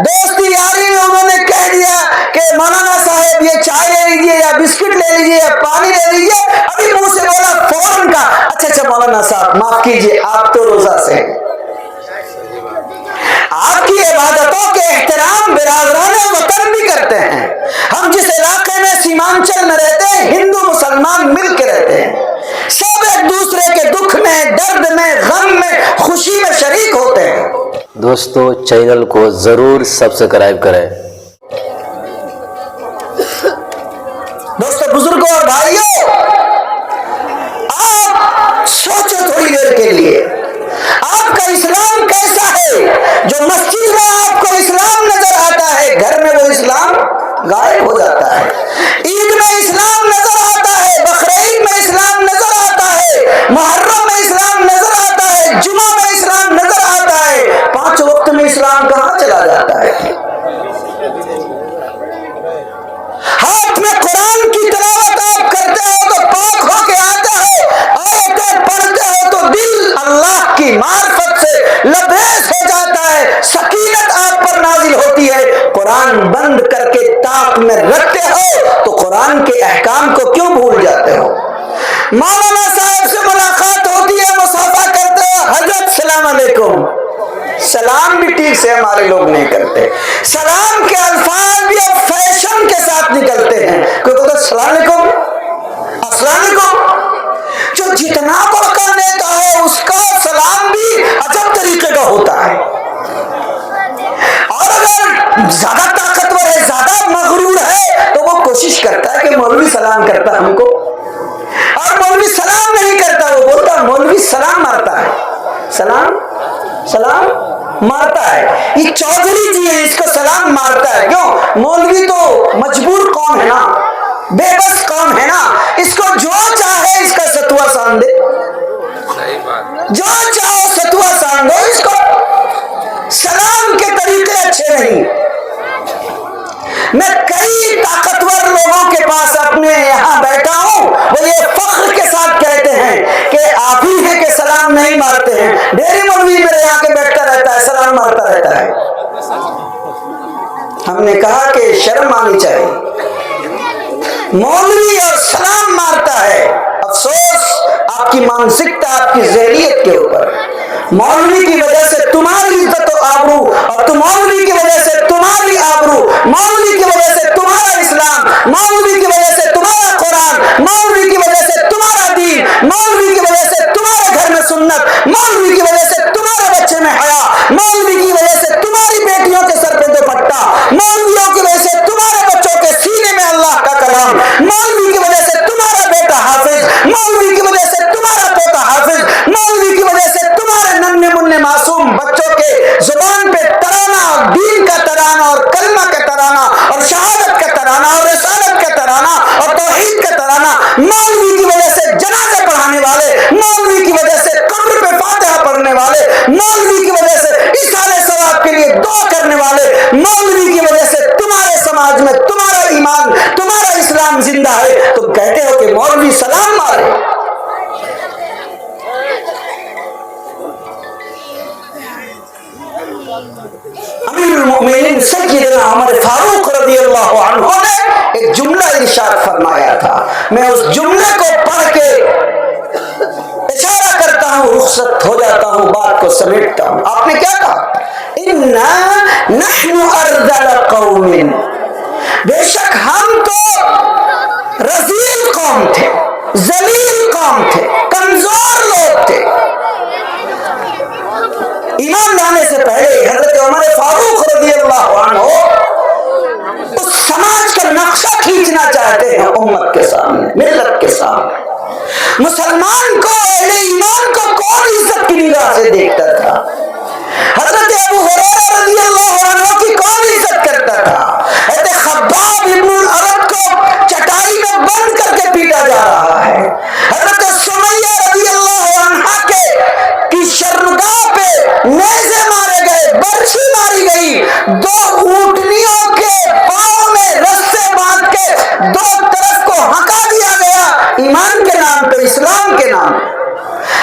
دوستی یاری میں انہوں نے کہہ دیا کہ مولانا صاحب یہ چائے لے لیجیے یا بسکٹ لے لیجیے یا پانی لے لیجیے، ابھی منہ سے بولا فوراً کا اچھا مولانا صاحب معاف کیجیے آپ تو روزہ سے ہیں، آپ کی عبادتوں کے احترام برادران وطن بھی کرتے ہیں، ہم جس علاقے میں سیمانچل میں رہتے ہیں ہندو مسلمان مل کے رہتے ہیں، سب ایک دوسرے کے دکھ میں درد میں غم میں خوشی میں شریک ہوتے ہیں۔ دوستو چینل کو ضرور سبسکرائب کریں۔ دوستو بزرگوں اور بھائیوں، آپ سوچو تھوڑی دیر کے لیے آپ کا اسلام کیسا ہے؟ جو مسجد میں آپ کو اسلام نظر آتا ہے گھر میں وہ اسلام غائب ہو جاتا ہے، عید میں اسلام نظر آتا ہے، بقرعید میں اسلام نظر آتا ہے، محرم میں اسلام نظر آتا ہے، جمعہ میں اسلام نظر آتا ہے، 5 وقت میں اسلام کہاں چلا جاتا ہے؟ ہاتھ میں قرآن کی تلاوت آپ کرتے ہو تو پاک ہو کے آتا ہے، آیتیں پڑھتے ہو تو دل اللہ کی معرفت سے لبریز ہو جاتا ہے، سکینت آپ پر نازل ہوتی ہے۔ قرآن بند کر کے طاق میں رکھتے ہو تو قرآن کے احکام کو کیوں بھول جاتے ہو؟ مولانا صاحب سے ملاقات ہوتی ہے، مصافحہ کرتے ہو، حضرت سلام علیکم، سلام بھی ٹھیک سے ہمارے لوگ نہیں کرتے، سلام کے الفاظ بھی اب فیشن کے ساتھ نکلتے ہیں، کوئی کہتا ہے السلام علیکم السلام علیکم، جو جتنا بڑا نیتا ہے اس کا سلام بھی عجب طریقے کا ہوتا ہے، اور اگر زیادہ طاقتور ہے زیادہ مغرور ہے تو وہ کوشش کرتا ہے کہ مولوی سلام کرتا ہم کو، اور مولوی سلام نہیں کرتا، وہ بولتا مولوی سلام مارتا ہے، سلام مارتا ہے، یہ چودھری جی ہے اس کو سلام مارتا ہے، کیوں؟ مولوی تو مجبور قوم ہے نا، بے بس قوم ہے نا، اس کو جو چاہے اس کا ستوا سان دے، جو چاہو ستوا سان دو، اس کو سلام کے طریقے اچھے نہیں۔ میں کئی طاقتور لوگوں کے پاس اپنے یہاں بیٹھا ہوں، وہ یہ فخر کے ساتھ کہتے ہیں کہ آپ ہی ہیں کہ سلام نہیں مارتے ہیں، ڈھیری مولوی میرے یہاں کے بیٹھتا رہتا ہے سلام مارتا رہتا ہے۔ ہم نے کہا کہ شرم آنی چاہیے، مولوی اور سلام مارتا ہے، افسوس آپ کی مانسکتا آپ کی ذہنیت کے اوپر، مولوی کی وجہ سے تمہاری عزت و آبرو، اور مولوی کی وجہ سے تمہاری آبرو، مولوی کی وجہ سے تمہارا اسلام، مولوی کی وجہ سے تمہارا قرآن، مولوی کی وجہ سے تمہارا دین، مولوی کی وجہ سے تمہارے گھر میں سنت، مولوی کی وجہ سے تمہارے بچے میں حیا، مولوی کی وجہ سے تمہاری بیٹیوں کے سر پہ دوپٹہ، مولویوں کی وجہ سے تمہارے بچوں کے سینے میں اللہ کا کلام، مولوی کی وجہ سے تمہارا بیٹا حافظ، مولوی کی وجہ سے تمہارا پوتا حافظ، مولوی کی وجہ سے تمہارے ننھے منھے معصوم بچوں کے زبان پہ ترانہ، دین کا ترانہ اور کلمہ کا ترانہ اور شہادت کا ترانہ اور رسالت کا ترانہ اور توحید کا ترانہ، مولوی کی وجہ سے جنازے پڑھانے والے، مولوی کی وجہ سے قبر پہ فاتحہ پڑھنے والے، مولوی کی وجہ سے ایصال ثواب کے لیے دعا کرنے والے، مولوی کی وجہ سے تمہارے سماج میں تمہارا ایمان تمہارا اسلام زندہ ہے، تم کہتے ہو کہ مولوی سلام مارے۔ امیر المؤمنین سیدنا عمر فاروق رضی اللہ عنہ نے ایک جملہ ارشاد فرمایا تھا، میں اس جملے کو پڑھ کے اشارہ کرتا ہوں، رخصت ہو جاتا ہوں، بات کو سمیٹتا ہوں۔ آپ نے کیا کہا؟ اِنَّا نَحْنُ أَرْذَلَ قَوْمٍ، بے شک ہم تو رذیل قوم تھے، ذلیل قوم تھے، کمزور لوگ تھے۔ ایمان لانے سے پہلے حضرت عمر فاروق رضی اللہ عنہ اس سماج کا نقشہ کھینچنا چاہتے ہیں امت کے سامنے، ملت کے سامنے۔ مسلمان کو، اہل ایمان کو کون عزت کی نگاہ سے دیکھتا تھا؟ حضرت ابو ہریرہ رضی اللہ عنہ کی کون عزت کرتا تھا؟ حضرت خباب ابن الارد کو چٹائی میں بند کر کے پیٹا جا رہا ہے، حضرت سمیہ رضی اللہ عنہ کی شرمگاہ پہ نیزے مارے گئے، برچھی ماری گئی، 2 اونٹنیوں کے پاؤں میں رسے باندھ کے 2 طرف کو ہکا دیا گیا، ایمان کے نام پہ، اسلام کے نام پہ۔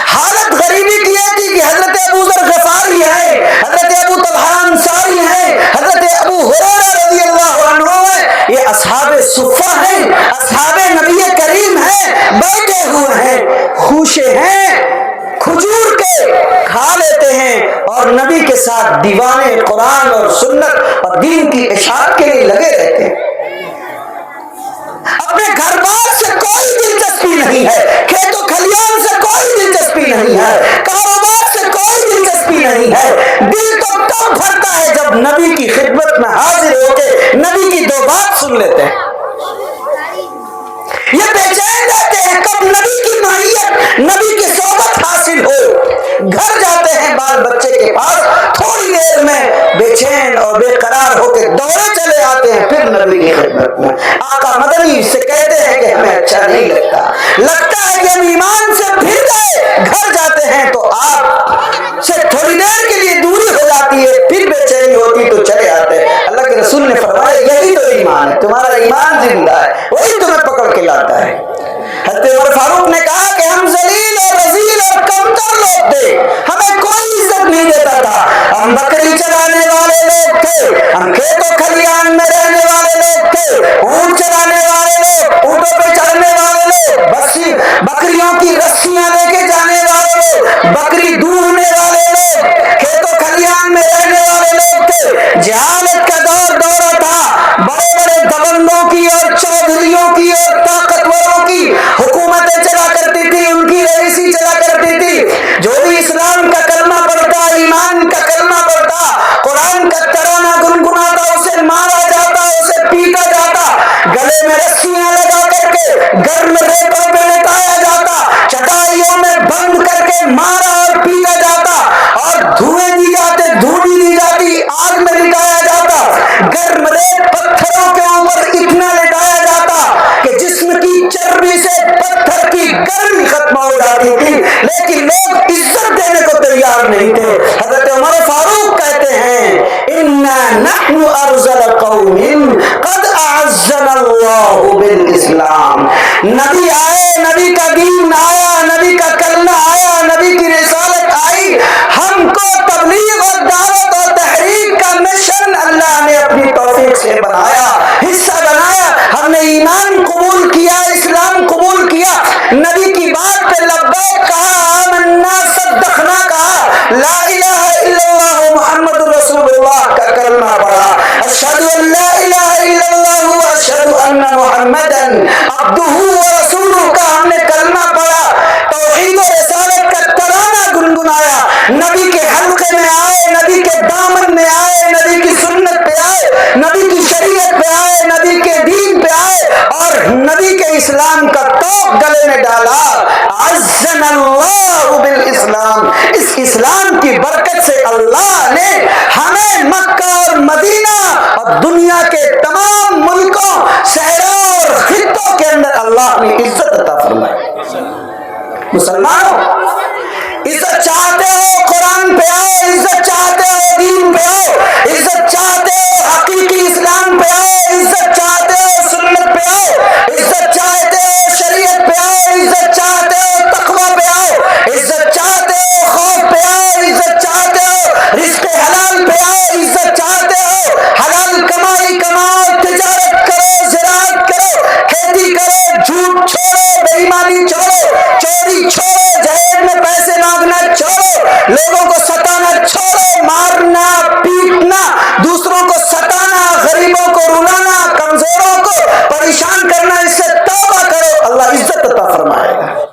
حالت غریبی کی یہ تھی کہ حضرت ابو ذر غفاری ہے، حضرت ابو طلحہ انصاری ہے، حضرت صفہ ہیں, اصحاب نبی کریم ہیں, بیٹھے ہوئے ہیں, خوشے ہیں, کھجور کے کھا لیتے ہیں اور نبی کے ساتھ دیوانے قرآن اور سنت اور دین کی اشاعت کے لیے لگے رہتے ہیں. اپنے گھر بار سے کوئی دلچسپی نہیں ہے, کھیت و کھلیان سے کوئی دلچسپی نہیں ہے, کاروبار سے کوئی دلچسپی نہیں ہے. دل تو تب بھرتا ہے جب نبی کی خدمت میں حاضر ہو کے نبی کی دو بات سن لیتے ہیں. یہ بے چین رہتے ہیں کب نبی کی معیت, نبی کی صحبت حاصل ہو. گھر جاتے ہیں بال بچے کے پاس, تھوڑی دیر میں بے چین اور بے قرار ہو کے دوڑے چلے آتے ہیں پھر نبی کی خدمت میں. آقا مدنی سے کہتے ہیں کہ ہمیں اچھا نہیں لگتا ہے کہ ہم ایمان سے پھر گئے. گھر جاتے ہیں تو آپ سے تھوڑی دیر کے لیے دوری ہو جاتی ہے, پھر بے چینی ہوتی تو چلے آتے ہیں. اللہ کے رسول نے فرمایا یہی تو ایمان ہے, تمہارا ایمان زندہ ہے, وہی تمہیں پکڑ کے لاتا ہے. حضرت عمر فاروق نے کہا کہ ہم ذلیل اور رذیل اور کمتر لوگ تھے, ہمیں کوئی عزت نہیں دیتا تھا. ہم بکری چلانے والے لوگ تھے, ہم کھیت و کھلیان میں رہنے والے لوگ تھے, اونٹ چلانے والے لوگ, اونٹوں پہ چڑھنے والے لوگ, بسی بکریوں کی رسیاں لے کے جانے والے لوگ, بکری دودھنے والے لوگ, کھیت و کھلیان میں رہنے والے لوگ تھے. جہالت کا دورہ تھا, بڑے بڑے دبنگوں کی اور چودھریوں کی اور طاقتوروں کی حکومتیں چلا کرتی تھی, ان کی رئیسی چلا کرتی تھی. جو بھی اسلام کا کلمہ پڑھتا, ایمان کا کلمہ پڑھتا, قرآن کا ترانہ گنگناتا, اسے مارا جاتا, اسے پیٹا جاتا, گلے میں رسیاں لگا کر کے گرم ریتوں پہ لٹایا جاتا, چٹائیوں میں بند کر کے مارا اور پیٹا جاتا, اور دھوئیں دی جاتے, دھوڑی دی جاتی, آگ میں لٹایا جاتا, گرم ریت پتھروں کے اوپر اتنا لٹایا جاتا کہ جسم کی چربی سے پتھر کی گرمی ختم ہو جاتی تھی, لیکن لوگ عزت دینے کو تیار نہیں تھے. حضرت عمر فاروق کہتے ہیں اِنَّا نَحْنُ أَرْذَلَ قَوْمٍ قَدْ أَعَزَّنَا اللَّهُ بِالْإِسْلَامِ. نبی آئے, نبی کا دین آیا, نبی کا کلمہ آیا, نبی کی رسالت آئی, ہم کو تبلیغ اور دعوت اور تحریک کا مشن اللہ نے اپنی توفیق سے بنایا, حصہ بنایا. ہم نے ایمان قبول کیا, اسلام قبول کیا, نبی کی بات پہ لبیک کہا, آمنا صدقنا کہا, لا الہ الا اللہ محمد رسول اللہ کا کلمہ پڑھا, اشہد ان لا الہ الا اللہ واشہد ان محمدا عبدہ ورسولہ کا ہم نے کلمہ پڑھا, توحید و رسالت کا ترانہ گنگنایا, نبی کے حلقے میں آئے, نبی کے دامن میں آئے, نبی کی سنت پہ آئے, نبی کی شریعت پہ آئے, نبی کے دین پہ آئے, اور نبی کے اسلام کا توق گلے میں ڈالا. عزنا اللہ بالاسلام, اس اسلام کی برکت سے اللہ نے ہمیں مکہ اور مدینہ اور دنیا کے تمام ملکوں, شہروں اور خطوں کے اندر اللہ نے عزت عطا فرمائی. مسلمانوں, عزت چاہتے ہو قرآن پہ آؤ, عزت چاہتے ہو دین پہ آؤ,